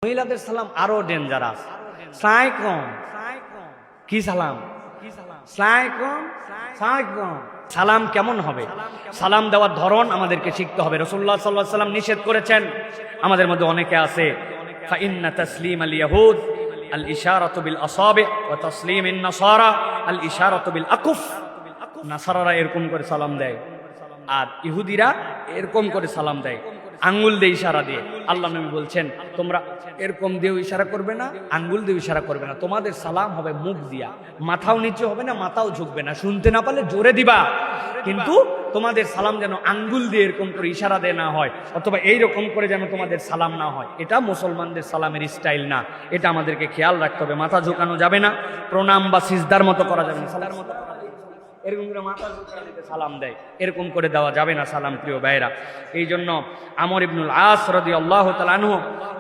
মহিলাদের সালাম আরো ডেঞ্জারাস। সালাইকুম কি সালাম, সালাইকুম সালাইকুম সালাম কেমন হবে? সালাম দেওয়ার ধরন আমাদেরকে শিখতে হবে। রাসূলুল্লাহ সাল্লাল্লাহু আলাইহি ওয়াসাল্লাম নিষেধ করেছেন। আমাদের মধ্যে অনেকে আছে ফাইন্না তাসলিম আল ইয়াহুদ আল ইশারাতু বিল আসাবি ওয়া তাসলিম আন নাসারা আল ইশারাতু বিল আকুফ। নাসারারা এরকম করে সালাম দেয় আর ইহুদিরা এরকম করে সালাম দেয়, আঙ্গুল দিয়ে ইশারা দিয়ে। আল্লাহ নবী বলছেন তোমরা এরকম দিয়েও ইশারা করবে না, আঙ্গুল দিয়ে ইশারা করবে না, তোমাদের সালাম হবে মুখ দিয়া, মাথাও নিচে হবে না, মাথাও ঝুঁকবে না, শুনতে না পারলে জোরে দিবা, কিন্তু তোমাদের সালাম যেন আঙ্গুল দিয়ে এরকম করে ইশারা দিয়ে না হয়, অথবা এইরকম করে যেন তোমাদের সালাম না হয়। এটা মুসলমানদের সালামের স্টাইল না, এটা আমাদেরকে খেয়াল রাখতে হবে। মাথা ঝুঁকানো যাবে না, প্রণাম বা সিজদার মতো করা যাবে না, সালার মতো এরকম করে মাথা ঝুঁকিয়ে দিতে সালাম দেয়, এরকম করে দেওয়া যাবে না সালাম, প্রিয় ভাইরা। এই জন্য আমর ইবনুল আস রাদিয়াল্লাহু তাআলা আনহু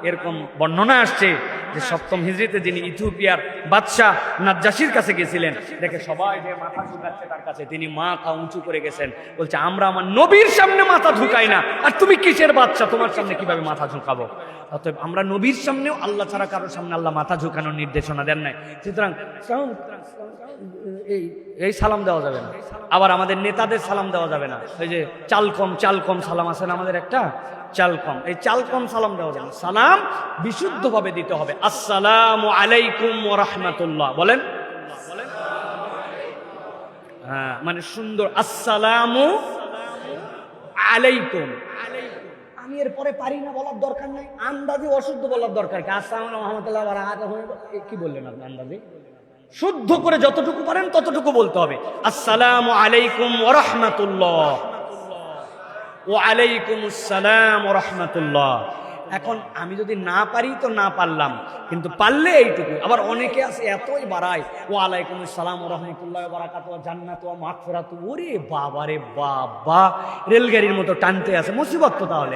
এরকম বর্ণনা আসছে যে 7ম হিজরিতে যিনি ইথিওপিয়ার বাদশাহ নাজ্জাশীর কাছে গেছিলেন, দেখে সবাই যে মাথা ঝুঁকাচ্ছে তার কাছে, তিনি মাথা উঁচু করে গেছেন, বলছে আমরা আমার নবীর সামনে মাথা ঝুঁকাই না, আর তুমি কিসের বাদশা, তোমার সামনে কিভাবে মাথা ঝুঁকাবো? অতএব আমরা নবীর সামনেও আল্লাহ ছাড়া কারোর সামনে আল্লাহ মাথা ঝুঁকানোর নির্দেশনা দেন নাই। সুতরাং এই সালাম দেওয়া যাবে না। আবার আমাদের নেতাদের সালাম দেওয়া যাবে না। এই যে চালকম সালাম আছে না আমাদের একটা, চালকম, এই চালকম সালাম দেওয়া যাবে না। সালাম বিশুদ্ধভাবে দিতে হবে। আসসালামু আলাইকুম ওয়া রাহমাতুল্লাহ বলেন, হ্যাঁ, মানে সুন্দর আসসালামু আলাইকুম। আমি এরপরে পারি না বলার দরকার নাই, আন্দাজে অশুদ্ধ বলার দরকার কি? আসসালামু আলাইকুম ওয়া রাহমাতুল্লাহ ওয়া বারাকাতুহু কি বললেন আপনি? আন্দাজে শুদ্ধ করে যতটুকু পারেন ততটুকু বলতে হবে। আসসালামু আলাইকুম ওয়া রাহমাতুল্লাহ, ওয়া আলাইকুমুস সালাম ওয়া রাহমাতুল্লাহ। এখন আমি যদি না পারি তো না পারলাম, কিন্তু পারলে এইটুকু। আবার অনেকে আছে এতই বাড়ায়, ওয়া আলাইকুমুস সালাম ওয়া রাহমাতুল্লাহি ওয়া বারাকাতুহু ওয়া জান্নাতু ওয়া মাগফিরাতু। ওরে বাবা রে বাবা, রেলগাড়ির মতো টানতে আছে, মুসিবত তো তাহলে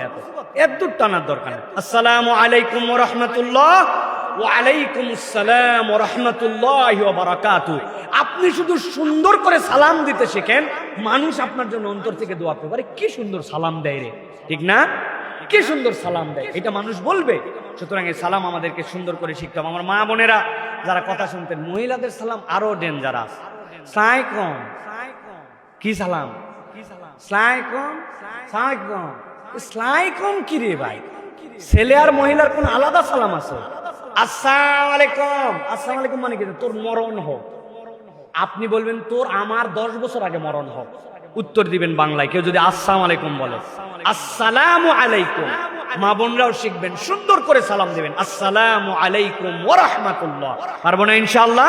এত দূর টানার দরকার নেই। আসসালামু আলাইকুম ওয়া রাহমাতুল্লাহ ওয়া আলাইকুমুস সালাম ওয়া রাহমাতুল্লাহি ওয়া বারাকাতুহু। আপনি শুধু সুন্দর করে সালাম দিতে শেখেন, মানুষ আপনার জন্য অন্তর থেকে দোয়া করবে, আরে কি সুন্দর সালাম দেয় রে, ঠিক না? কি সুন্দর সালাম দেয়, এটা মানুষ বলবে। সুতরাং এই সালাম আমাদেরকে সুন্দর করে শিখতে হবে। আমার মা বোনেরা যারা কথা শুনতেন, মহিলাদের সালাম আরো ডেঞ্জারাস। সালাইকুম কি সালাম, সালাইকুম সালাইকুম সালাইকুম কি রে ভাই? ছেলে আর মহিলার কোন আলাদা সালাম আছে? আসসালামু আলাইকুম, আসসালামু আলাইকুম মানে কি? তোর মরণ হোক। আপনি বলবেন তোর আমার 10 বছর আগে মরণ হোক, উত্তর দিবেন বাংলায়। কেউ যদি আসসালামু আলাইকুম বলে, আসসালামু আলাইকুম। মা বোনরাও শিখবেন, সুন্দর করে সালাম দিবেন, আসসালামু আলাইকুম ওয়া রাহমাতুল্লাহ। পারবো না ইনশাআল্লাহ?